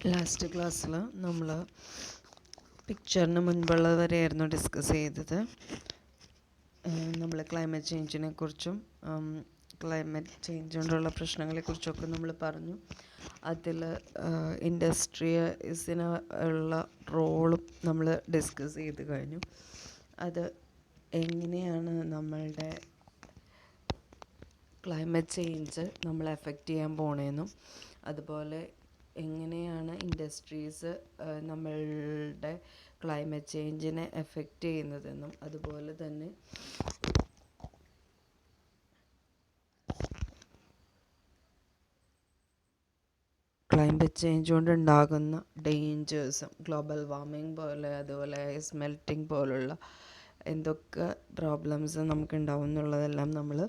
Last ക്ലാസ്സിൽ നമ്മൾ പിക്ചറിന് മുൻപുള്ളത് വരെയായിരുന്നു ഡിസ്കസ് ചെയ്തത്. നമ്മൾ ക്ലൈമറ്റ് ചേഞ്ചിനെ കുറിച്ചും ക്ലൈമറ്റ് ചേഞ്ച് കൊണ്ടുള്ള പ്രശ്നങ്ങളെക്കുറിച്ചൊക്കെ നമ്മൾ പറഞ്ഞു. അതിൽ ഇൻഡസ്ട്രീസിന് ഉള്ള റോളും നമ്മൾ ഡിസ്കസ് ചെയ്ത് കഴിഞ്ഞു. അത് എങ്ങനെയാണ് നമ്മളുടെ ക്ലൈമറ്റ് ചേഞ്ച് നമ്മളെ എഫക്റ്റ് ചെയ്യാൻ പോണേന്നും അതുപോലെ എങ്ങനെയാണ് ഇൻഡസ്ട്രീസ് നമ്മളുടെ ക്ലൈമറ്റ് ചേഞ്ചിനെ എഫക്റ്റ് ചെയ്യുന്നതെന്നും അതുപോലെ തന്നെ ക്ലൈമറ്റ് ചേഞ്ച് കൊണ്ടുണ്ടാകുന്ന ഡേഞ്ചേഴ്സും ഗ്ലോബൽ വാർമിംഗ് പോലെ അതുപോലെ ഐസ് മെൽറ്റിംഗ് പോലുള്ള എന്തൊക്കെ പ്രോബ്ലംസ് നമുക്കുണ്ടാവും എന്നുള്ളതെല്ലാം നമ്മൾ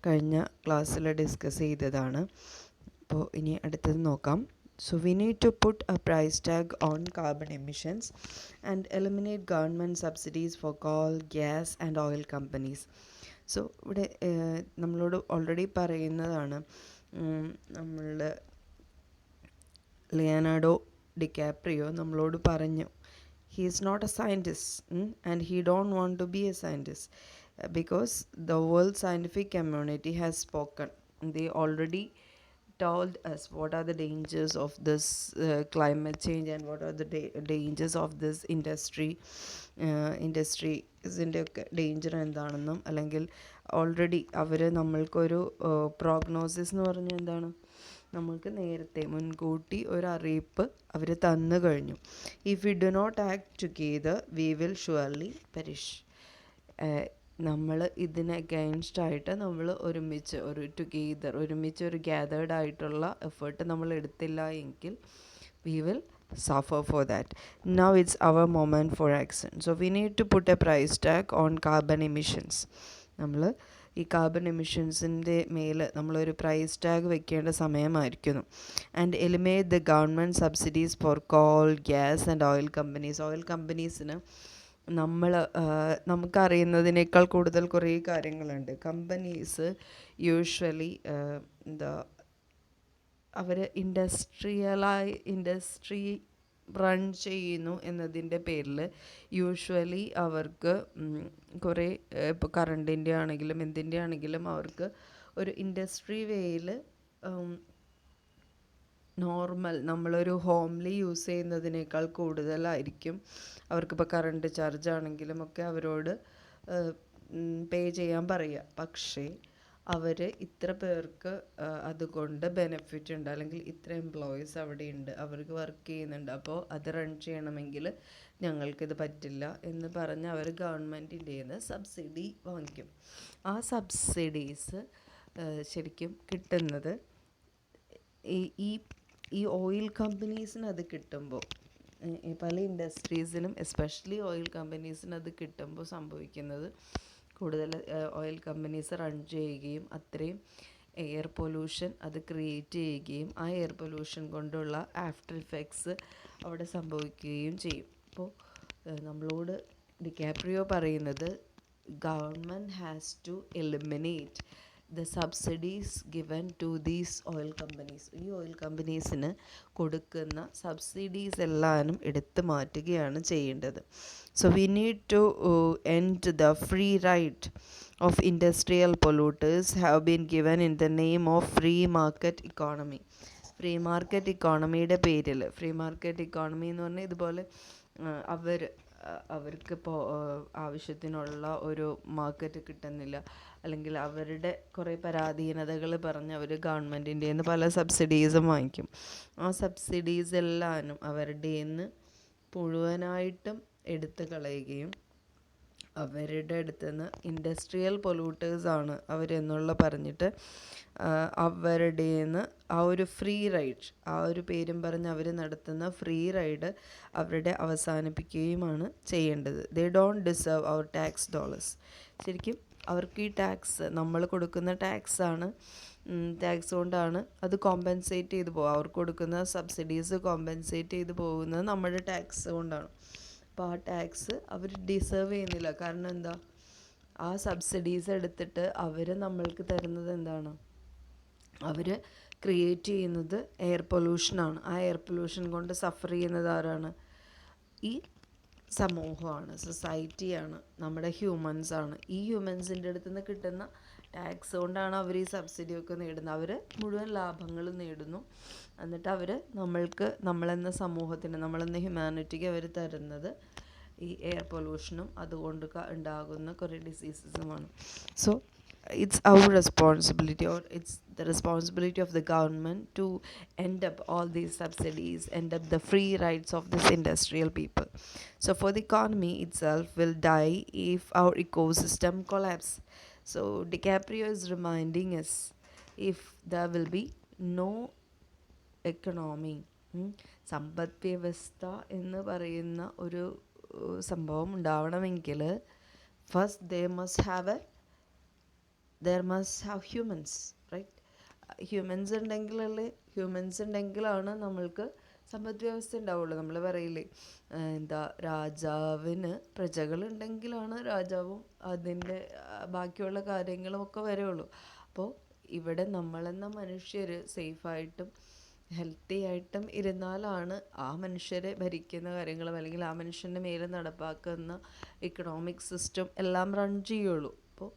കഴിഞ്ഞ ക്ലാസ്സിൽ ഡിസ്കസ് ചെയ്തതാണ്. അപ്പോൾ ഇനി അടുത്തത് നോക്കാം. So we need to put a price tag on carbon emissions and eliminate government subsidies for coal, gas and oil companies. So ഇവിടെ നമ്മളോട് ഓൾറെഡി പറയുന്നതാണ്, നമ്മളുടെ ലിയനാർഡോ ഡികാപ്രിയോ നമ്മളോട് പറഞ്ഞു, he is not a scientist and he don't want to be a scientist because the world scientific community has spoken. They already told us what are the dangers of this climate change and what are the dangers of this ഇൻഡസ്ട്രീസിൻ്റെ ഒക്കെ danger എന്താണെന്നും, അല്ലെങ്കിൽ already അവർ നമ്മൾക്കൊരു prognosis എന്ന് പറഞ്ഞാൽ എന്താണ്, നമ്മൾക്ക് നേരത്തെ മുൻകൂട്ടി ഒരു അറിയിപ്പ് അവർ തന്നു കഴിഞ്ഞു. If we do not act together we will surely perish. നമ്മൾ ഇതിന് അഗെയിൻസ്റ്റായിട്ട് നമ്മൾ ഒരുമിച്ച് ഒരു ഗ്യാതേർഡ് ആയിട്ടുള്ള എഫേർട്ട് നമ്മൾ എടുത്തില്ല എങ്കിൽ we will suffer for that. Now it's our moment for action. So we need to put a price tag on carbon emissions. നമ്മൾ ഈ കാർബൺ എമിഷൻസിൻ്റെ മേലെ നമ്മളൊരു പ്രൈസ് ടാഗ് വെക്കേണ്ട സമയമായിരിക്കുന്നു. And eliminate the government subsidies for coal, gas and oil companies. Oil കമ്പനീസിന് നമുക്കറിയുന്നതിനേക്കാൾ കൂടുതൽ കുറേ കാര്യങ്ങളുണ്ട്. കമ്പനീസ് യൂഷ്വലി അവർ ഇൻഡസ്ട്രി റൺ ചെയ്യുന്നു എന്നതിൻ്റെ പേരിൽ യൂഷ്വലി അവർക്ക് കുറേ ഇപ്പോൾ കറണ്ടിൻ്റെ ആണെങ്കിലും എന്തിൻ്റെ ആണെങ്കിലും അവർക്ക് ഒരു ഇൻഡസ്ട്രി വേയിൽ നോർമൽ നമ്മളൊരു ഹോംലി യൂസ് ചെയ്യുന്നതിനേക്കാൾ കൂടുതലായിരിക്കും അവർക്കിപ്പോൾ കറണ്ട് ചാർജ് ആണെങ്കിലും ഒക്കെ അവരോട് പേ ചെയ്യാൻ പറയുക. പക്ഷേ അവർ ഇത്ര പേർക്ക് അതുകൊണ്ട് ബെനിഫിറ്റ് ഉണ്ട്, അല്ലെങ്കിൽ ഇത്ര എംപ്ലോയീസ് അവിടെ ഉണ്ട്, അവർക്ക് വർക്ക് ചെയ്യുന്നുണ്ട്, അപ്പോൾ അത് റൺ ചെയ്യണമെങ്കിൽ ഞങ്ങൾക്കിത് പറ്റില്ല എന്ന് പറഞ്ഞ് അവർ ഗവൺമെൻറ്റിൻ്റെ നിന്ന് സബ്സിഡി വാങ്ങിക്കും. ആ സബ്സിഡീസ് ശരിക്കും കിട്ടുന്നത് ഈ ഓയിൽ കമ്പനീസിന് അത് കിട്ടുമ്പോൾ, പല ഇൻഡസ്ട്രീസിനും എസ്പെഷ്യലി ഓയിൽ കമ്പനീസിന് അത് കിട്ടുമ്പോൾ സംഭവിക്കുന്നത്, കൂടുതൽ ഓയിൽ കമ്പനീസ് റൺ ചെയ്യുകയും അത്രയും എയർ പൊല്യൂഷൻ അത് ക്രിയേറ്റ് ചെയ്യുകയും ആ എയർ പൊല്യൂഷൻ കൊണ്ടുള്ള ആഫ്റ്റർ ഇഫക്ട്സ് അവിടെ സംഭവിക്കുകയും ചെയ്യും. അപ്പോൾ നമ്മളോട് ഡികാപ്രിയോ പറയുന്നത്, government has to eliminate the subsidies given to these oil companies. ഈ ഓയിൽ കമ്പനീസിന് കൊടുക്കുന്ന സബ്സിഡീസ് എല്ലാവരും എടുത്തു മാറ്റുകയാണ് ചെയ്യേണ്ടത്. So we need to end the free ride of industrial polluters have been given in the name of free market economy. Free market ഇക്കോണമിയുടെ പേരിൽ, free market economy എന്ന് പറഞ്ഞാൽ ഇതുപോലെ അവർക്കിപ്പോൾ ആവശ്യത്തിനുള്ള ഒരു മാർക്കറ്റ് കിട്ടുന്നില്ല, അല്ലെങ്കിൽ അവരുടെ കുറേ പരാധീനതകൾ പറഞ്ഞ് അവർ ഗവൺമെൻറ്റിൻ്റെ നിന്ന് പല സബ്സിഡീസും വാങ്ങിക്കും. ആ സബ്സിഡീസ് എല്ലാവരും അവരുടെ നിന്ന് മുഴുവനായിട്ടും എടുത്ത് കളയുകയും അവരുടെ അടുത്ത് നിന്ന് ഇൻഡസ്ട്രിയൽ പൊല്യൂട്ടേഴ്സാണ് അവരെന്നുള്ള പറഞ്ഞിട്ട് അവരുടെ നിന്ന് ആ ഒരു ഫ്രീ റൈഡ്, ആ ഒരു പേരും പറഞ്ഞ് അവർ നടത്തുന്ന ഫ്രീ റൈഡ് അവരുടെ അവസാനിപ്പിക്കുകയുമാണ് ചെയ്യേണ്ടത്. They don't deserve our tax dollars. ശരിക്കും അവർക്ക് ഈ ടാക്സ്, നമ്മൾ കൊടുക്കുന്ന ടാക്സ് കൊണ്ടാണ് അത് കോമ്പൻസേറ്റ് ചെയ്ത് പോകുക. അവർക്ക് കൊടുക്കുന്ന സബ്സിഡീസ് കോമ്പൻസേറ്റ് ചെയ്ത് പോകുന്നത് നമ്മുടെ ടാക്സ് കൊണ്ടാണ്. അപ്പോൾ ആ ടാക്സ് അവർ ഡിസേർവ് ചെയ്യുന്നില്ല. കാരണം എന്താ, ആ സബ്സിഡീസ് എടുത്തിട്ട് അവർ നമ്മൾക്ക് തരുന്നത് എന്താണ്, അവർ ക്രിയേറ്റ് ചെയ്യുന്നത് എയർ പൊല്യൂഷനാണ്. ആ എയർ പൊല്യൂഷൻ കൊണ്ട് സഫർ ചെയ്യുന്നത് ആരാണ്? ഈ സമൂഹമാണ്, സൊസൈറ്റിയാണ്, നമ്മുടെ ഹ്യൂമൻസാണ്. ഈ ഹ്യൂമൻസിൻ്റെ അടുത്ത് നിന്ന് കിട്ടുന്ന ടാക്സ് കൊണ്ടാണ് അവർ ഈ സബ്സിഡിയൊക്കെ നേടുന്നത്. അവർ മുഴുവൻ ലാഭങ്ങൾ നേടുന്നു. എന്നിട്ട് അവർ നമ്മൾക്ക്, നമ്മളെന്ന സമൂഹത്തിന്, നമ്മളെന്ന ഹ്യൂമാനിറ്റിക്ക് അവർ തരുന്നത് ഈ എയർ പൊല്യൂഷനും അതുകൊണ്ട് ഉണ്ടാകുന്ന കുറേ ഡിസീസസുമാണ്. So it's our responsibility, or it's the responsibility of the government to end up all these subsidies, end up the free rides of this industrial people. So for the economy itself will die if our ecosystem collapse. So DiCaprio is reminding us, if there will be no economy, സമ്പദ് വ്യവസ്ഥ എന്ന് പറയുന്ന ഒരു സംഭവം ഉണ്ടാവണമെങ്കിൽ first there must have humans, right? Humans ഉണ്ടെങ്കിലാണ് നമ്മൾക്ക് സമ്പദ് വ്യവസ്ഥ ഉണ്ടാവുള്ളൂ. നമ്മൾ പറയില്ലേ, രാജാവിന് പ്രജകളുണ്ടെങ്കിലാണ് രാജാവും അതിൻ്റെ ബാക്കിയുള്ള കാര്യങ്ങളും ഒക്കെ വരുള്ളൂ. അപ്പോൾ ഇവിടെ നമ്മളെന്ന മനുഷ്യർ സേഫായിട്ടും ഹെൽത്തി ആയിട്ടും ഇരുന്നാലാണ് ആ മനുഷ്യരെ ഭരിക്കുന്ന കാര്യങ്ങളും അല്ലെങ്കിൽ ആ മനുഷ്യൻ്റെ മേലെ നടപ്പാക്കുന്ന ഇക്കണോമിക് സിസ്റ്റം എല്ലാം റൺ ചെയ്യുള്ളൂ. അപ്പോൾ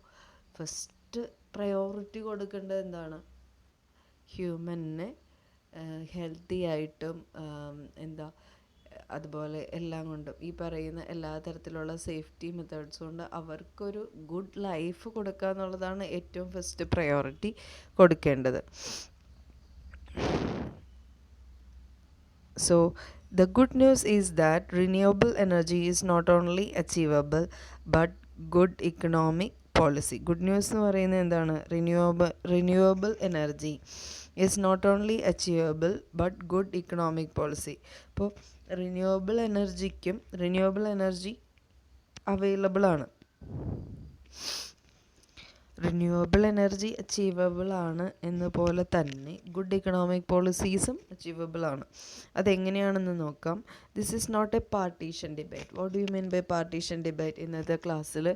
ഫസ്റ്റ് പ്രയോറിറ്റി കൊടുക്കേണ്ടത് എന്താണ്? ഹ്യൂമനെ ഹെൽത്തി ആയിട്ടും അതുപോലെ എല്ലാം കൊണ്ടും ഈ പറയുന്ന എല്ലാ തരത്തിലുള്ള സേഫ്റ്റി മെത്തേഡ്സ് കൊണ്ട് അവർക്കൊരു ഗുഡ് ലൈഫ് കൊടുക്കുക എന്നുള്ളതാണ് ഏറ്റവും ഫസ്റ്റ് പ്രയോറിറ്റി കൊടുക്കേണ്ടത്. So the good news is that renewable energy is not only achievable but good economic policy. Good news എന്ന് പറയുന്നത് എന്താണ്? Renewable energy is not only achievable but good economic policy. ഇപ്പോൾ renewable energy available ആണ്, renewable energy achievable ആണ് എന്ന പോലെ തന്നെ good economic പോളിസീസും achievable ആണ്. അതെങ്ങനെയാണെന്ന് നോക്കാം. This is not a partition debate. What do you mean by partition debate? ഇന്നത്തെ ക്ലാസ്സിൽ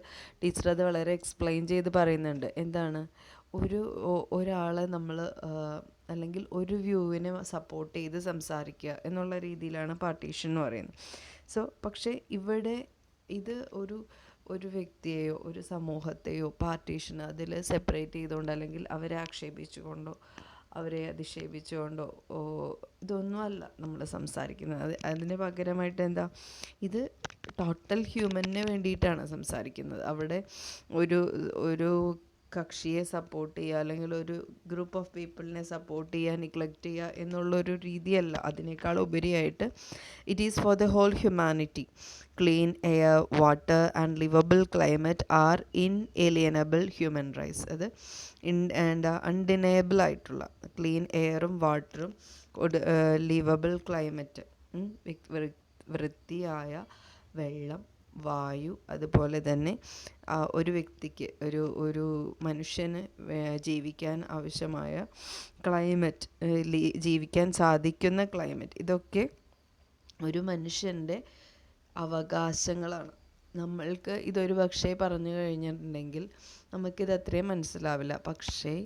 ടീച്ചർ അത് വളരെ എക്സ്പ്ലെയിൻ ചെയ്ത് പറയുന്നുണ്ട്. എന്താണ്? ഒരാളെ നമ്മൾ അല്ലെങ്കിൽ ഒരു വ്യൂവിനെ സപ്പോർട്ട് ചെയ്ത് സംസാരിക്കുക എന്നുള്ള രീതിയിലാണ് പാർട്ടീഷൻ എന്ന് പറയുന്നത്. സോ പക്ഷേ ഇവിടെ ഇത് ഒരു വ്യക്തിയെയോ ഒരു സമൂഹത്തെയോ പാർട്ടീഷൻ അതിൽ സെപ്പറേറ്റ് ചെയ്തുകൊണ്ട് അല്ലെങ്കിൽ അവരെ ആക്ഷേപിച്ചുകൊണ്ടോ അവരെ അധിക്ഷേപിച്ചുകൊണ്ടോ ഇതൊന്നുമല്ല നമ്മൾ സംസാരിക്കുന്നത്. അതിന് പകരമായിട്ട് ഇത് ടോട്ടൽ ഹ്യൂമന് വേണ്ടിയിട്ടാണ് സംസാരിക്കുന്നത്. അവിടെ ഒരു കക്ഷിയെ സപ്പോർട്ട് ചെയ്യുക അല്ലെങ്കിൽ ഒരു ഗ്രൂപ്പ് ഓഫ് പീപ്പിളിനെ സപ്പോർട്ട് ചെയ്യുക, നിഗ്ലക്റ്റ് ചെയ്യുക എന്നുള്ളൊരു രീതിയല്ല. അതിനേക്കാൾ ഉപരിയായിട്ട് it is for the whole humanity. Clean air, water and livable climate are inalienable human rights. അത് അൺഡിനയബിൾ ആയിട്ടുള്ള ക്ലീൻ എയറും വാട്ടറും ലിവബിൾ ക്ലൈമറ്റ്, വൃത്തിയായ വെള്ളം, വായു, അതുപോലെ തന്നെ ഒരു വ്യക്തിക്ക് ഒരു മനുഷ്യന് ജീവിക്കാൻ ആവശ്യമായ ക്ലൈമറ്റ്, ജീവിക്കാൻ സാധിക്കുന്ന ക്ലൈമറ്റ്, ഇതൊക്കെ ഒരു മനുഷ്യൻ്റെ അവകാശങ്ങളാണ്. നമ്മൾക്ക് ഇതൊരു പക്ഷേ പറഞ്ഞു കഴിഞ്ഞിട്ടുണ്ടെങ്കിൽ നമുക്കിത് അത്രയും മനസ്സിലാവില്ല. പക്ഷേ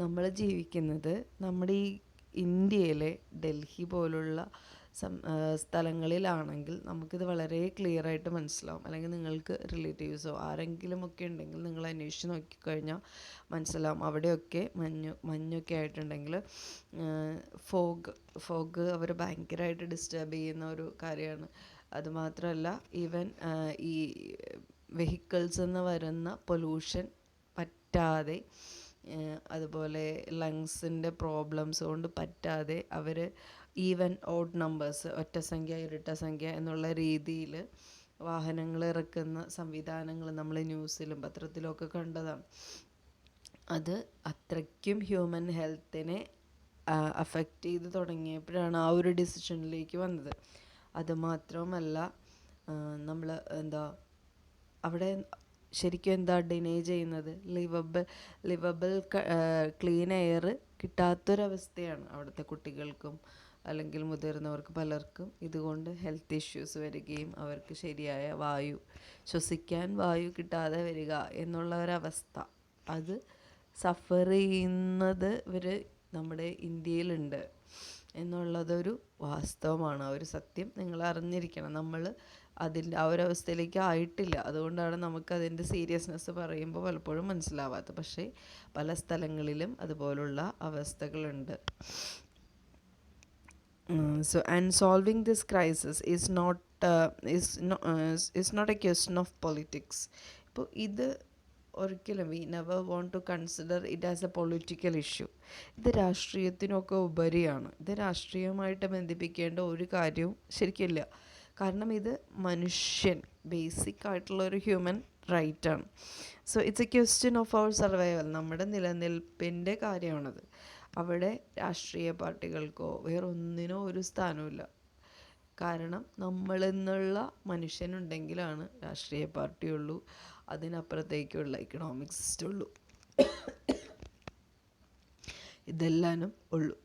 നമ്മൾ ജീവിക്കുന്നത് നമ്മുടെ ഈ ഇന്ത്യയിലെ ഡൽഹി പോലുള്ള സ്ഥലങ്ങളിലാണെങ്കിൽ നമുക്കിത് വളരെ ക്ലിയർ ആയിട്ട് മനസ്സിലാവും. അല്ലെങ്കിൽ നിങ്ങൾക്ക് റിലേറ്റീവ്സോ ആരെങ്കിലും ഒക്കെ ഉണ്ടെങ്കിൽ നിങ്ങൾ അന്വേഷിച്ച് നോക്കിക്കഴിഞ്ഞാൽ മനസ്സിലാവും. അവിടെയൊക്കെ മഞ്ഞൊക്കെ ആയിട്ടുണ്ടെങ്കിൽ ഫോഗ് അവർ ഭയങ്കരമായിട്ട് ഡിസ്റ്റർബ് ചെയ്യുന്ന ഒരു കാര്യമാണ്. അതുമാത്രമല്ല, ഈവൻ ഈ വെഹിക്കിൾസ് നിന്ന് വരുന്ന പൊല്യൂഷൻ പറ്റാതെ, അതുപോലെ ലങ്സിൻ്റെ പ്രോബ്ലംസ് കൊണ്ട് പറ്റാതെ അവർ ഈവൻ ഓഡ് നമ്പേഴ്സ്, ഒറ്റ സംഖ്യ ഇരട്ട സംഖ്യ എന്നുള്ള രീതിയിൽ വാഹനങ്ങൾ ഇറക്കുന്ന സംവിധാനങ്ങൾ നമ്മൾ ന്യൂസിലും പത്രത്തിലും ഒക്കെ കണ്ടതാണ്. അത് അത്രയ്ക്കും ഹ്യൂമൻ ഹെൽത്തിനെ അഫക്റ്റ് ചെയ്ത് തുടങ്ങിയപ്പോഴാണ് ആ ഒരു ഡിസിഷനിലേക്ക് വന്നത്. അതുമാത്രമല്ല, നമ്മൾ അവിടെ ശരിക്കും ഡിനേ ചെയ്യുന്നത് ലിവബിൾ ക്ലീൻ എയർ കിട്ടാത്തൊരവസ്ഥയാണ്. അവിടുത്തെ കുട്ടികൾക്കും അല്ലെങ്കിൽ മുതിർന്നവർക്ക് പലർക്കും ഇതുകൊണ്ട് ഹെൽത്ത് ഇഷ്യൂസ് വരികയും അവർക്ക് ശരിയായ ശ്വസിക്കാൻ വായു കിട്ടാതെ വരിക എന്നുള്ള ഒരവസ്ഥ, അത് സഫർ ചെയ്യുന്നത് ഇവർ നമ്മുടെ ഇന്ത്യയിലുണ്ട് എന്നുള്ളതൊരു വാസ്തവമാണ്. ആ ഒരു സത്യം നിങ്ങൾ അറിഞ്ഞിരിക്കണം. നമ്മൾ അതിൻ്റെ ആ ഒരു അവസ്ഥയിലേക്ക് ആയിട്ടില്ല. അതുകൊണ്ടാണ് നമുക്കതിൻ്റെ സീരിയസ്നെസ് പറയുമ്പോൾ പലപ്പോഴും മനസ്സിലാവാത്തത്. പക്ഷേ പല സ്ഥലങ്ങളിലും അതുപോലുള്ള അവസ്ഥകളുണ്ട്. So, and solving this crisis is not a question of politics. ഇപ്പോൾ ഇത് ഒരിക്കലും we never want to consider it as a political issue. ഇത് രാഷ്ട്രീയത്തിനൊക്കെ ഉപരിയാണ്. ഇത് രാഷ്ട്രീയമായിട്ട് ബന്ധിപ്പിക്കേണ്ട ഒരു കാര്യവും ശരിക്കില്ല. കാരണം ഇത് മനുഷ്യൻ ബേസിക് ആയിട്ടുള്ള ഒരു ഹ്യൂമൻ റൈറ്റാണ്. So it's a question of our survival. നമ്മുടെ നിലനിൽപ്പിൻ്റെ കാര്യമാണത്. അവിടെ രാഷ്ട്രീയ പാർട്ടികൾക്കോ വേറൊന്നിനോ ഒരു സ്ഥാനമില്ല. കാരണം നമ്മളെന്നുള്ള മനുഷ്യനുണ്ടെങ്കിലാണ് രാഷ്ട്രീയ പാർട്ടിയുള്ളൂ, അതിനപ്പുറത്തേക്കുള്ള ഇക്കണോമിക് സിസ്റ്റം ഉള്ളൂ, ഇതെല്ലാനും ഉള്ളൂ.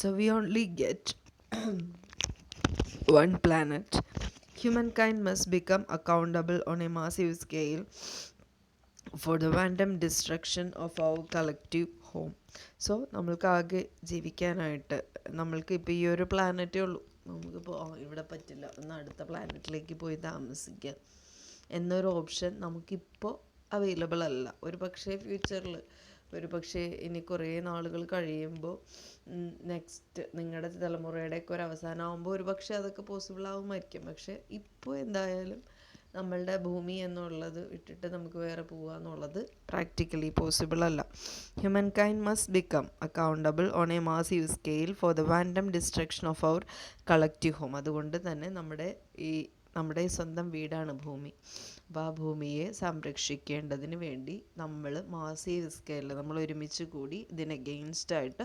So we only get one planet. Humankind must become accountable on a massive scale for the random destruction of our collective home. So നമ്മൾക്കാകെ ജീവിക്കാനായിട്ട് നമ്മൾക്ക് ഇപ്പോൾ ഈ ഒരു പ്ലാനറ്റേ ഉള്ളൂ. നമുക്കിപ്പോൾ ഇവിടെ പറ്റില്ല, ഒന്ന് അടുത്ത പ്ലാനറ്റിലേക്ക് പോയി താമസിക്കാം എന്നൊരു ഓപ്ഷൻ നമുക്കിപ്പോൾ അവൈലബിൾ അല്ല. ഒരു പക്ഷേ ഫ്യൂച്ചറിൽ, ഒരു പക്ഷേ ഇനി കുറേ നാളുകൾ കഴിയുമ്പോൾ, നെക്സ്റ്റ് നിങ്ങളുടെ തലമുറയുടെയൊക്കെ ഒരു അവസാനമാകുമ്പോൾ ഒരു പക്ഷേ അതൊക്കെ പോസിബിൾ ആവുമായിരിക്കും. പക്ഷേ ഇപ്പോൾ എന്തായാലും നമ്മളുടെ ഭൂമി എന്നുള്ളത് വിട്ടിട്ട് നമുക്ക് വേറെ പോകുക എന്നുള്ളത് പ്രാക്ടിക്കലി പോസിബിൾ അല്ല. Humankind must become accountable on a massive scale for the random destruction of our collective home. അതുകൊണ്ട് തന്നെ നമ്മുടെ സ്വന്തം വീടാണ് ഭൂമി. അപ്പോൾ ആ ഭൂമിയെ സംരക്ഷിക്കേണ്ടതിന് വേണ്ടി നമ്മൾ മാസീവ് സ്കെയിലിൽ നമ്മൾ ഒരുമിച്ച് കൂടി ഇതിന് അഗെയിൻസ്റ്റായിട്ട്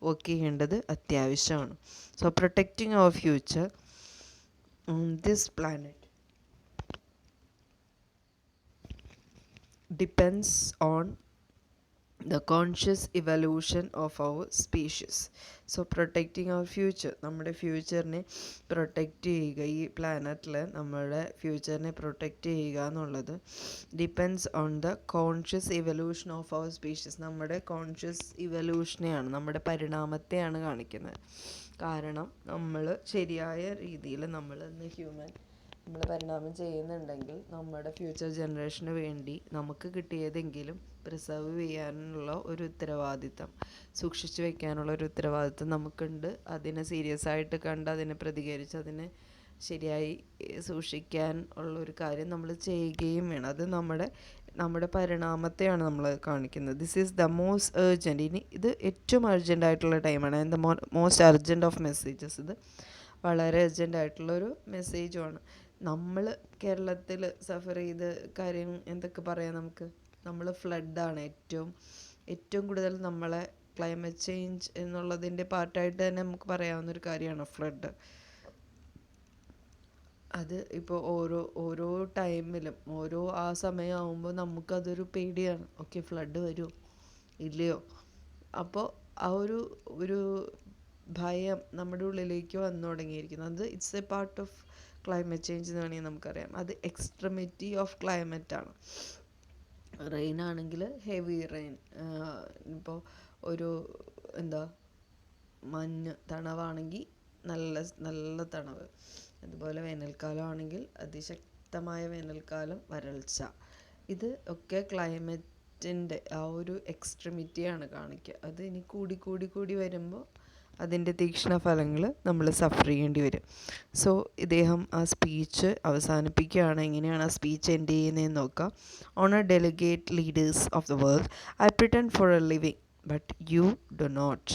വർക്ക് ചെയ്യേണ്ടത് അത്യാവശ്യമാണ്. So protecting our future on this planet depends on the conscious evolution of our species. So protecting our future, നമ്മുടെ ഫ്യൂച്ചറിനെ പ്രൊട്ടക്റ്റ് ചെയ്യുക, ഈ പ്ലാനറ്റിൽ നമ്മുടെ ഫ്യൂച്ചറിനെ പ്രൊട്ടക്റ്റ് ചെയ്യുക എന്നുള്ളത് depends on the conscious evolution of our species. നമ്മുടെ കോൺഷ്യസ് ഇവല്യൂഷനെയാണ്, നമ്മുടെ പരിണാമത്തെയാണ് കാണിക്കുന്നത്. കാരണം നമ്മൾ ശരിയായ രീതിയിൽ നമ്മൾ പരിണാമം ചെയ്യുന്നുണ്ടെങ്കിൽ നമ്മുടെ ഫ്യൂച്ചർ ജനറേഷന് വേണ്ടി നമുക്ക് കിട്ടിയതെങ്കിലും പ്രിസർവ് ചെയ്യാനുള്ള ഒരു ഉത്തരവാദിത്തം, സൂക്ഷിച്ചു വയ്ക്കാനുള്ള ഒരു ഉത്തരവാദിത്തം നമുക്കുണ്ട്. അതിനെ സീരിയസ് ആയിട്ട് കണ്ട് അതിനെ പ്രതികരിച്ച് അതിനെ ശരിയായി സൂക്ഷിക്കാൻ ഉള്ള ഒരു കാര്യം നമ്മൾ ചെയ്യുകയും വേണം. അത് നമ്മുടെ പരിണാമത്തെയാണ് നമ്മൾ കാണിക്കുന്നത്. This is the most urgent. ഇനി ഇത് ഏറ്റവും അർജൻറ്റായിട്ടുള്ള ടൈമാണ്. And the most urgent of messages. ഇത് വളരെ അർജൻറ്റായിട്ടുള്ളൊരു മെസ്സേജുമാണ്. നമ്മൾ കേരളത്തിൽ സഫർ ചെയ്ത കാര്യം എന്തൊക്കെ പറയാം നമുക്ക്. നമ്മൾ ഫ്ലഡാണ് ഏറ്റവും കൂടുതൽ നമ്മളെ ക്ലൈമറ്റ് ചേഞ്ച് എന്നുള്ളതിൻ്റെ പാർട്ടായിട്ട് തന്നെ നമുക്ക് പറയാവുന്നൊരു കാര്യമാണ് ഫ്ലഡ്. അത് ഇപ്പോൾ ഓരോ ടൈമിലും ആ സമയമാകുമ്പോൾ നമുക്കതൊരു പേടിയാണ്. ഓക്കെ, ഫ്ലഡ് വരുമോ ഇല്ലയോ? അപ്പോൾ ആ ഒരു ഭയം നമ്മുടെ ഉള്ളിലേക്ക് വന്നു തുടങ്ങിയിരിക്കുന്നു. അത് it's A part of climate change എന്ന് വേണമെങ്കിൽ നമുക്കറിയാം. അത് എക്സ്ട്രീമിറ്റി ഓഫ് ക്ലൈമറ്റാണ്. റെയിൻ ആണെങ്കിൽ ഹെവി റെയിൻ, ഇപ്പോൾ മഞ്ഞ് തണവാണെങ്കിൽ നല്ല തണവ്. അതുപോലെ വേനൽക്കാലമാണെങ്കിൽ അതിശക്തമായ വേനൽക്കാലം, വരൾച്ച. ഇത് ഒക്കെ ക്ലൈമറ്റിൻ്റെ ആ ഒരു എക്സ്ട്രീമിറ്റിയാണ് കാണിക്കുക. അത് ഇനി കൂടി വരുമ്പോൾ അതിൻ്റെ തീക്ഷ്ണ ഫലങ്ങൾ നമ്മൾ സഫർ ചെയ്യേണ്ടി വരും. സോ ഇദ്ദേഹം ആ സ്പീച്ച് അവസാനിപ്പിക്കുകയാണ്. എങ്ങനെയാണ് ആ സ്പീച്ച് എൻഡ് ചെയ്യുന്നതെന്ന് നോക്കാം. Honour delegate leaders of the world, I pretend for a living but you do not.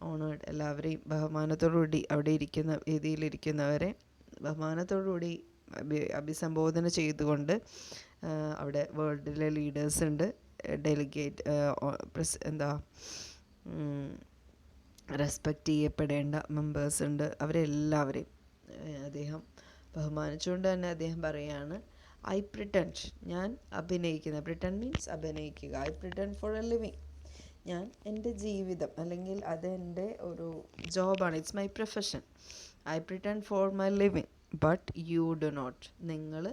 Honoured, എല്ലാവരെയും ബഹുമാനത്തോടുകൂടി അവിടെ വേദിയിലിരിക്കുന്നവരെ ബഹുമാനത്തോടുകൂടി അഭിസംബോധന ചെയ്തുകൊണ്ട് അവിടെ വേൾഡിലെ ലീഡേഴ്സ് ഉണ്ട്, ഡെലിഗേറ്റ് റെസ്പെക്റ്റ് ചെയ്യപ്പെടേണ്ട മെമ്പേഴ്സ് ഉണ്ട്. അവരെല്ലാവരെയും അദ്ദേഹം ബഹുമാനിച്ചുകൊണ്ട് തന്നെ അദ്ദേഹം പറയുകയാണ്, ഐ പ്രിറ്റൻഡ്, ഞാൻ അഭിനയിക്കുന്ന, പ്രിറ്റൻഡ് മീൻസ് അഭിനയിക്കുക. I pretend for a living, ഞാൻ എൻ്റെ ജീവിതം, അല്ലെങ്കിൽ അതെൻ്റെ ഒരു ജോബാണ്, it's my profession. I pretend for my living but you do not. നിങ്ങൾ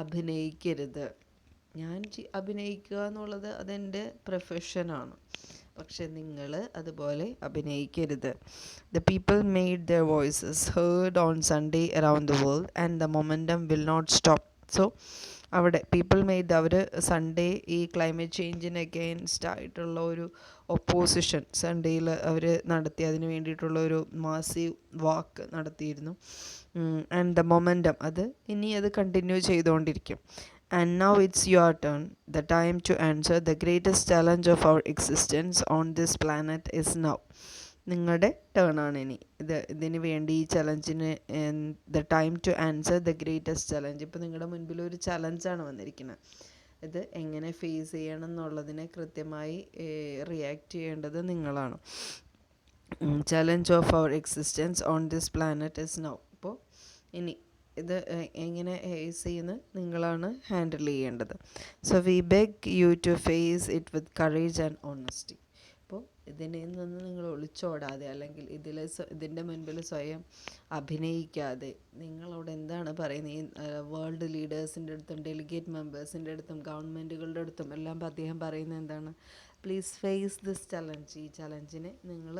അഭിനയിക്കരുത്, ഞാൻ അഭിനയിക്കുക എന്നുള്ളത് അതെൻ്റെ പ്രൊഫഷനാണ്. പക്ഷെ നിങ്ങൾ അതുപോലെ അഭിനയിക്കരുത്. The people made their voices heard on Sunday around the world and the momentum will not stop. So അവിടെ പീപ്പിൾ മെയ്ഡ്, അവർ സൺഡേ ഈ ക്ലൈമറ്റ് ചേഞ്ചിന് അഗെയിൻസ്റ്റ് ആയിട്ടുള്ള ഒരു ഒപ്പോസിഷൻ സൺഡേയിൽ അവർ നടത്തി, അതിന് വേണ്ടിയിട്ടുള്ള ഒരു മാസീവ് വാക്ക് നടത്തിയിരുന്നു. ആൻഡ് ദ മൊമെൻറ്റം, അത് ഇനി അത് കണ്ടിന്യൂ ചെയ്തുകൊണ്ടിരിക്കും. And now it's your turn, the time to answer the greatest challenge of our existence on this planet is now. നിങ്ങളുടെ ടേൺ ആണ് ഇനി. ഇതിന് വേണ്ടി ഈ ചലഞ്ചിന് the time to answer the greatest challenge. ഇപ്പോൾ നിങ്ങളുടെ മുൻപിൽ ഒരു ചലഞ്ചാണ് വന്നിരിക്കുന്നത്. ഇത് എങ്ങനെ ഫേസ് ചെയ്യണം എന്നുള്ളതിനെ കൃത്യമായി റിയാക്ട് ചെയ്യേണ്ടത് നിങ്ങളാണ്. Challenge of our existence on this planet is now. അപ്പോൾ ഇനി ഇത് എങ്ങനെ ഫേസ് ചെയ്യുന്നത് നിങ്ങളാണ് ഹാൻഡിൽ ചെയ്യേണ്ടത്. So we beg you to face it with courage and honesty. അപ്പോൾ ഇതിനെ നിന്ന് നിങ്ങൾ ഒളിച്ചോടാതെ, അല്ലെങ്കിൽ ഇതിൻ്റെ മുൻപിൽ സ്വയം അഭിനയിക്കാതെ, നിങ്ങളോട് എന്താണ് പറയുന്നത്, ഈ വേൾഡ് ലീഡേഴ്സിൻ്റെ അടുത്തും ഡെലിഗേറ്റ് മെമ്പേഴ്സിൻ്റെ അടുത്തും ഗവൺമെൻറ്റുകളുടെ അടുത്തും എല്ലാം അദ്ദേഹം പറയുന്നത് എന്താണ്? Please face this challenge. ഈ ചലഞ്ചിനെ നിങ്ങൾ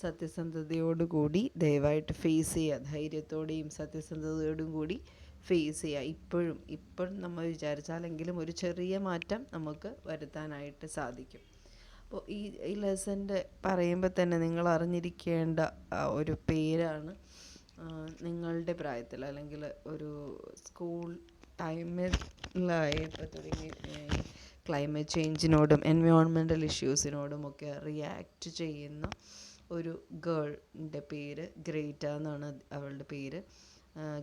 സത്യസന്ധതയോടുകൂടി ദയവായിട്ട് ഫേസ് ചെയ്യുക. ധൈര്യത്തോടെയും സത്യസന്ധതയോടും കൂടി ഫേസ് ചെയ്യുക. ഇപ്പോഴും നമ്മൾ വിചാരിച്ചാലെങ്കിലും ഒരു ചെറിയ മാറ്റം നമുക്ക് വരുത്താനായിട്ട് സാധിക്കും. അപ്പോൾ ഈ ലെസൻ്റെ പറയുമ്പോൾ തന്നെ നിങ്ങൾ അറിഞ്ഞിരിക്കേണ്ട ഒരു പേരാണ്, നിങ്ങളുടെ പ്രായത്തിൽ അല്ലെങ്കിൽ ഒരു സ്കൂൾ ടൈമിലായപ്പോൾ തുടങ്ങി ക്ലൈമറ്റ് ചേഞ്ചിനോടും എൻവയോൺമെൻറ്റൽ ഇഷ്യൂസിനോടുമൊക്കെ റിയാക്റ്റ് ചെയ്യുന്ന ഒരു ഗേളിൻ്റെ പേര് ഗ്രേറ്റ എന്നാണ്. അവളുടെ പേര്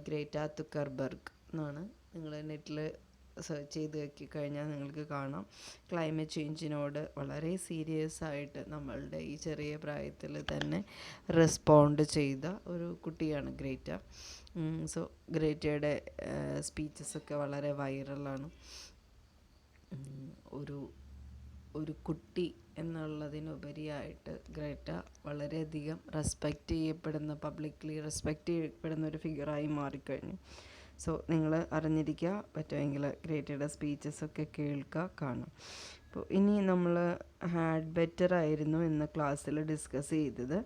ഗ്രേറ്റ തുക്കർബർഗ് എന്നാണ്. നിങ്ങൾ നെറ്റിൽ സെർച്ച് ചെയ്ത് നോക്കി കഴിഞ്ഞാൽ നിങ്ങൾക്ക് കാണാം. ക്ലൈമറ്റ് ചേഞ്ചിനോട് വളരെ സീരിയസ് ആയിട്ട് നമ്മളുടെ ഈ ചെറിയ പ്രായത്തിൽ തന്നെ റെസ്പോണ്ട് ചെയ്ത ഒരു കുട്ടിയാണ് ഗ്രേറ്റ. സോ ഗ്രേറ്റയുടെ സ്പീച്ചസൊക്കെ വളരെ വൈറലാണ്. ഒരു കുട്ടി എന്നുള്ളതിനുപരിയായിട്ട് ഗ്രേറ്റ വളരെയധികം പബ്ലിക്ലി റെസ്പെക്റ്റ് ചെയ്യപ്പെടുന്ന ഒരു ഫിഗറായി മാറിക്കഴിഞ്ഞു. സോ നിങ്ങൾ അറിഞ്ഞിരിക്കുക, പറ്റുമെങ്കിൽ ഗ്രേറ്റയുടെ സ്പീച്ചസൊക്കെ കേൾക്കുക, കാണാം. അപ്പോൾ ഇനി നമ്മൾ ഹാഡ് ബെറ്റർ ആയിരുന്നു ഇന്ന് ക്ലാസ്സിൽ ഡിസ്കസ് ചെയ്തത്.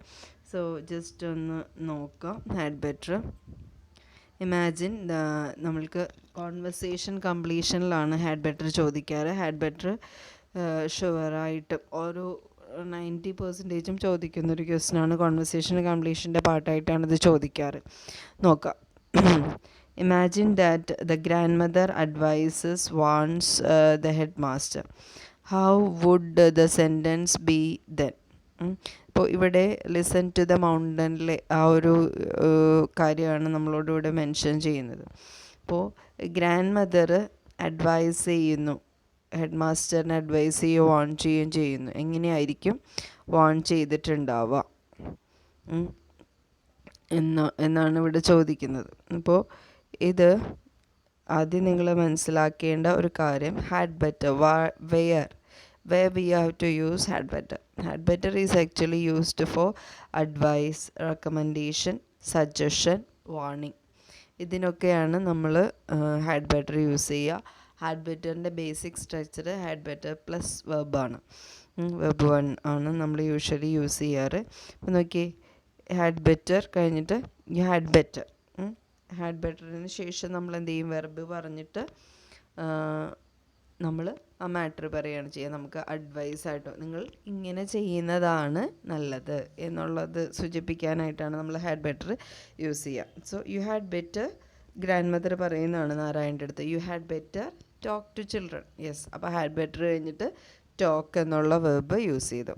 സോ ജസ്റ്റ് ഒന്ന് നോക്കാം. ഹാഡ് ബെറ്റർ, ഇമാജിൻ, നമ്മൾക്ക് കോൺവെർസേഷൻ കംപ്ലീഷനിലാണ് ഹാഡ് ബെറ്റർ ചോദിക്കാറ്. ഹാഡ് ബെറ്റർ ഷുവറായിട്ടും ഒരു 90% ചോദിക്കുന്നൊരു ക്വസ്റ്റ്യനാണ്. കോൺവെർസേഷൻ കംപ്ലീഷൻ്റെ പാർട്ടായിട്ടാണ് ഇത് ചോദിക്കാറ്. നോക്കാം. Imagine that the grand mother advises warns the head master. How would the sentence be then? ഇപ്പോൾ ഇവിടെ ലിസൺ ടു ദ മൗണ്ടനിലെ ആ ഒരു കാര്യമാണ് നമ്മളോട് ഇവിടെ മെൻഷൻ ചെയ്യുന്നത്. അപ്പോൾ ഗ്രാൻഡ് മദർ അഡ്വൈസ് ചെയ്യുന്നു, ഹെഡ് മാസ്റ്ററിനെ അഡ്വൈസ് ചെയ്യുകയോ വാൺ ചെയ്യുകയും ചെയ്യുന്നു. എങ്ങനെയായിരിക്കും വാൺ ചെയ്തിട്ടുണ്ടാവുക എന്നാണ് ഇവിടെ ചോദിക്കുന്നത്. അപ്പോൾ ഇത് ആദ്യം നിങ്ങൾ മനസ്സിലാക്കേണ്ട ഒരു കാര്യം, had better, where we have to use had better. Had better is actually used for advice, recommendation, suggestion, warning. ഇതിനൊക്കെയാണ് നമ്മൾ ഹാഡ് ബെറ്റർ യൂസ് ചെയ്യുക. ഹാഡ് ബെറ്ററിൻ്റെ basic structure had better plus വെർബാണ്. വെർബ് 1 ആണ് നമ്മൾ യൂഷ്വലി യൂസ് ചെയ്യാറ്. അപ്പോൾ നോക്കി, ഹാഡ് ബെറ്റർ കഴിഞ്ഞിട്ട് യു ഹാഡ് ബെറ്റർ. ഹാഡ് ബെറ്ററിന് ശേഷം നമ്മൾ എന്ത് ചെയ്യും? വെർബ് പറഞ്ഞിട്ട് നമ്മൾ ആ മാറ്റർ പറയുകയാണ് ചെയ്യുക. നമുക്ക് അഡ്വൈസായിട്ടോ നിങ്ങൾ ഇങ്ങനെ ചെയ്യുന്നതാണ് നല്ലത് എന്നുള്ളത് സൂചിപ്പിക്കാനായിട്ടാണ് നമ്മൾ ഹാഡ് ബെറ്റർ യൂസ് ചെയ്യുക. So you had better, grand mother പറയുന്നതാണ് നാരായണൻ്റെ അടുത്ത്, you had better talk to children. Yes, അപ്പോൾ ഹാഡ് ബെറ്റർ കഴിഞ്ഞിട്ട് ടോക്ക് എന്നുള്ള വെർബ് യൂസ് ചെയ്തു.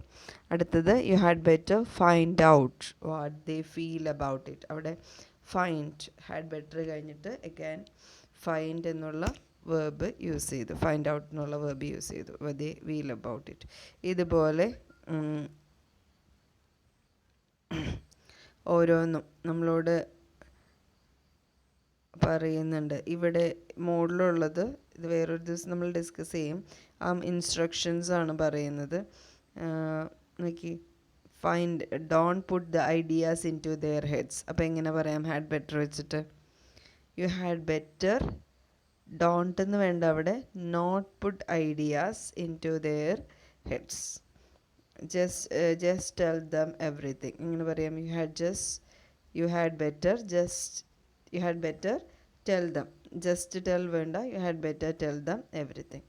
അടുത്തത് you had better find out what they feel about it. അവിടെ ഫൈൻഡ്, ഹാഡ് ബെറ്റർ കഴിഞ്ഞിട്ട് അഗൈൻ ഫൈൻഡ് എന്നുള്ള വേർബ് യൂസ് ചെയ്തു, ഫൈൻഡ് ഔട്ട് എന്നുള്ള വേർബ് യൂസ് ചെയ്തു, ദേ ഫീൽ അബൌട്ട് ഇറ്റ്. ഇതുപോലെ ഓരോന്നും നമ്മളോട് പറയുന്നുണ്ട്. ഇവിടെ മോഡലുള്ളത് ഇത് വേറൊരു ദിവസം നമ്മൾ ഡിസ്കസ് ചെയ്യും. ആ ഇൻസ്ട്രക്ഷൻസ് ആണ് പറയുന്നത്. നോക്കി, find, don't put the ideas in to their heads. അപ്പോൾ എങ്ങനെ പറയാം ഹാഡ് ബെറ്റർ വെച്ചിട്ട്? യു ഹാഡ് ബെറ്റർ ഡോണ്ട് എന്ന് വേണ്ട അവിടെ, not put ideas in to their heads. Just tell them everything. ഇങ്ങനെ പറയാം, you had better tell them. Just tell വേണ്ട, you had better tell them everything.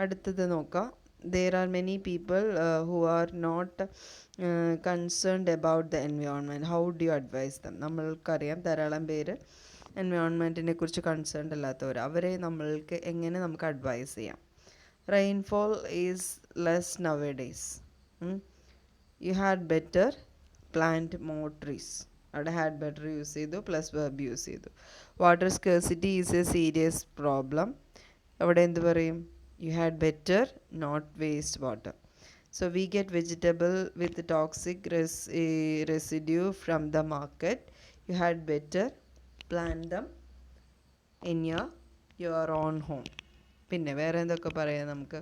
അടുത്തത് നോക്കാം. There are many people who are not concerned about the environment. How do you advise them? നമ്മൾക്കറിയാം ധാരാളം പേര് എൻവയോൺമെൻറ്റിനെ കുറിച്ച് concerned അല്ലാത്തവർ. അവരെ എങ്ങനെ നമുക്ക് അഡ്വൈസ് ചെയ്യാം? Rainfall is less nowadays. You had better plant more trees. അവിടെ ഹാഡ് ബെറ്റർ യൂസ് ചെയ്തു, പ്ലസ് വെർബ് യൂസ് ചെയ്തു. Water scarcity is a serious problem. അവിടെ എന്ത് പറയും? You had better not waste water. So we get vegetable with toxic residue from the market. You had better plant them in your own home. പിന്നെ വേറെ എന്തൊക്കെ പറയാം നമുക്ക്?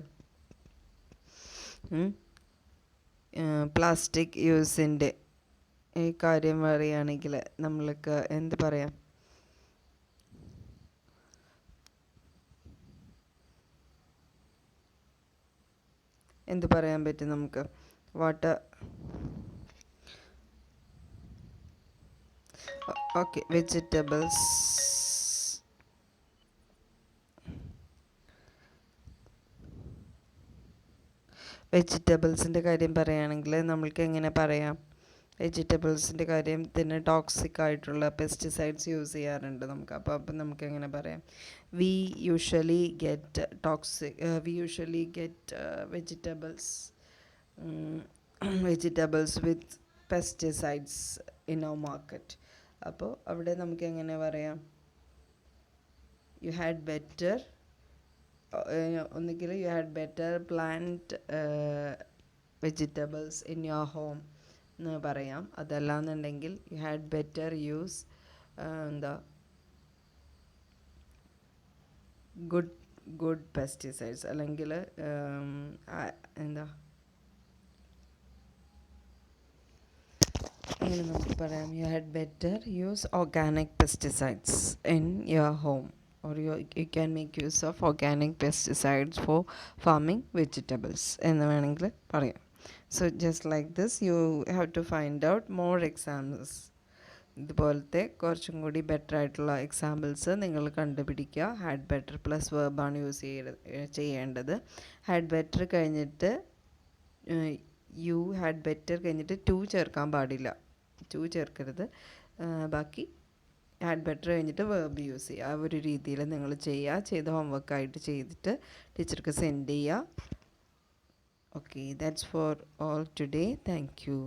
Plastic യൂസിൻ്റെ ഈ കാര്യം പറയുകയാണെങ്കിൽ നമ്മൾക്ക് എന്ത് പറയാം? എന്ത് പറയാൻ പറ്റും നമുക്ക്? ഓക്കെ, വെജിറ്റബിൾസിൻ്റെ കാര്യം പറയുകയാണെങ്കിൽ നമ്മൾക്ക് എങ്ങനെ പറയാം? വെജിറ്റബിൾസിൻ്റെ കാര്യത്തിന് ടോക്സിക് ആയിട്ടുള്ള പെസ്റ്റിസൈഡ്സ് യൂസ് ചെയ്യാറുണ്ട് നമുക്ക്. അപ്പം നമുക്ക് എങ്ങനെ പറയാം? We usually get vegetables with pesticides in our market. അപ്പോൾ അവിടെ നമുക്ക് എങ്ങനെ പറയാം? യു ഹാഡ് ബെറ്റർ, ഒന്നുകിൽ you had better plant vegetables in your home എന്ന് പറയാം. അതല്ലാന്നുണ്ടെങ്കിൽ you had better use good pesticides, അല്ലെങ്കിൽ അങ്ങനെ നമുക്ക് പറയാം. You had better use organic pesticides in your home, or you can make use of organic pesticides for farming vegetables എന്ന് വേണമെങ്കിൽ പറയാം. So just like this you have to find out more examples. ഇതുപോലത്തെ കുറച്ചും കൂടി better ആയിട്ടുള്ള examples നിങ്ങൾ കണ്ടുപിടിക്കുക. Had better plus വേർബാണ് use ചെയ്യേണ്ടത്. ഹാഡ് ബെറ്റർ കഴിഞ്ഞിട്ട് യു ഹാഡ് ബെറ്റർ കഴിഞ്ഞിട്ട് ടു ചേർക്കാൻ പാടില്ല, ടു ചേർക്കരുത്. ബാക്കി ഹാഡ് ബെറ്റർ കഴിഞ്ഞിട്ട് വേർബ് യൂസ് ചെയ്യുക. ആ ഒരു രീതിയിൽ നിങ്ങൾ ചെയ്ത് ഹോംവർക്കായിട്ട് ചെയ്തിട്ട് ടീച്ചർക്ക് സെൻഡ് ചെയ്യുക. Okay, that's for all today. Thank you.